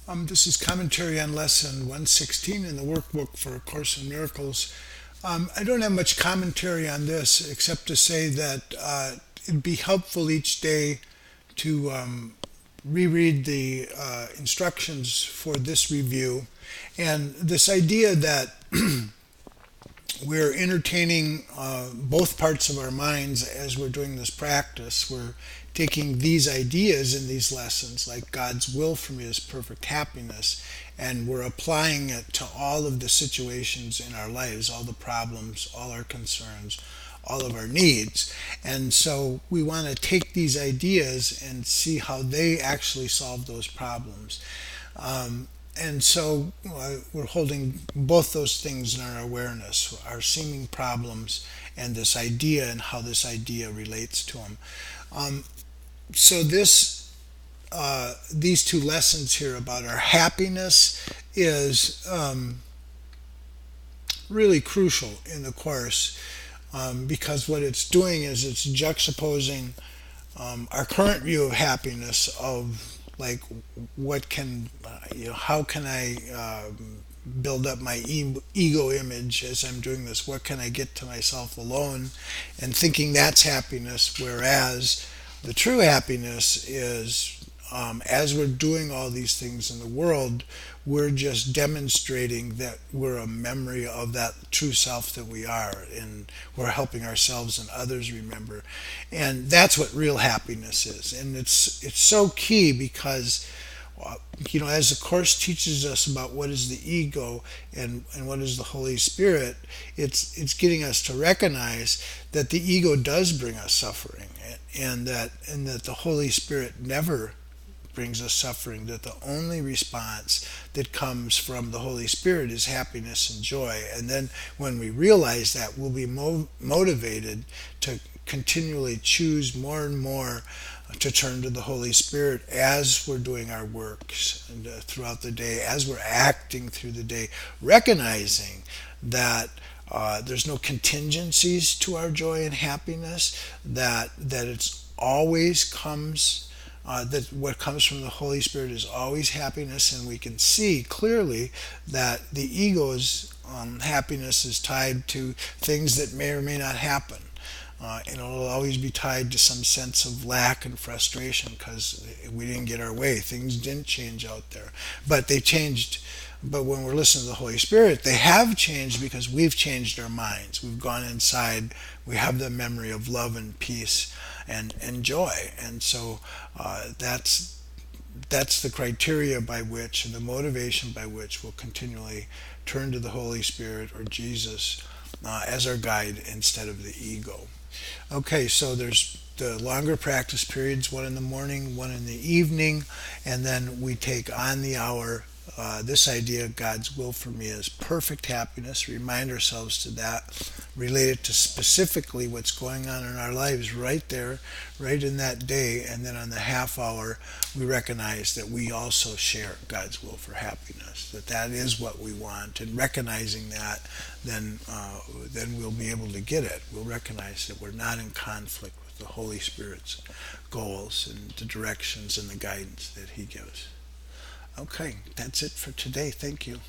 This is commentary on lesson 116 in the workbook for A Course in Miracles. I don't have much commentary on this except to say that it'd be helpful each day to reread the instructions for this review. And this idea that we're entertaining both parts of our minds as we're doing this practice. We're taking these ideas in these lessons, like God's will for me is perfect happiness, and we're applying it to all of the situations in our lives, all the problems, all our concerns, all of our needs. And so we want to take these ideas and see how they actually solve those problems. And so we're holding both those things in our awareness, our seeming problems and this idea and how this idea relates to them. So these two lessons here about our happiness is really crucial in the Course, because what it's doing is it's juxtaposing our current view of happiness of like what can how can I build up my ego image as I'm doing this, what can I get to myself alone, and thinking that's happiness, whereas the true happiness is as we're doing all these things in the world, we're just demonstrating that we're a memory of that true self that we are, and we're helping ourselves and others remember. And that's what real happiness is. And it's so key because as the Course teaches us about what is the ego and what is the Holy Spirit, it's getting us to recognize that the ego does bring us suffering, and that the Holy Spirit never brings us suffering, that the only response that comes from the Holy Spirit is happiness and joy. And then when we realize that, we'll be motivated to continually choose more and more to turn to the Holy Spirit as we're doing our works and, throughout the day, as we're acting through the day, recognizing that there's no contingencies to our joy and happiness, that it's always comes that what comes from the Holy Spirit is always happiness, and we can see clearly that the ego's happiness is tied to things that may or may not happen. And it'll always be tied to some sense of lack and frustration because we didn't get our way. Things didn't change out there. But they changed. But when we're listening to the Holy Spirit, they have changed because we've changed our minds. We've gone inside. We have the memory of love and peace and joy. And so that's the criteria by which and the motivation by which we'll continually turn to the Holy Spirit or Jesus as our guide instead of the ego. Okay, so there's the longer practice periods, one in the morning, one in the evening, and then we take on the hour this idea, God's will for me is perfect happiness. Remind ourselves to that, relate it to specifically what's going on in our lives right there, right in that day, and then on the half hour, we recognize that we also share God's will for happiness, that is what we want, and recognizing that, then we'll be able to get it. We'll recognize that we're not in conflict with the Holy Spirit's goals and the directions and the guidance that He gives. Okay, that's it for today. Thank you.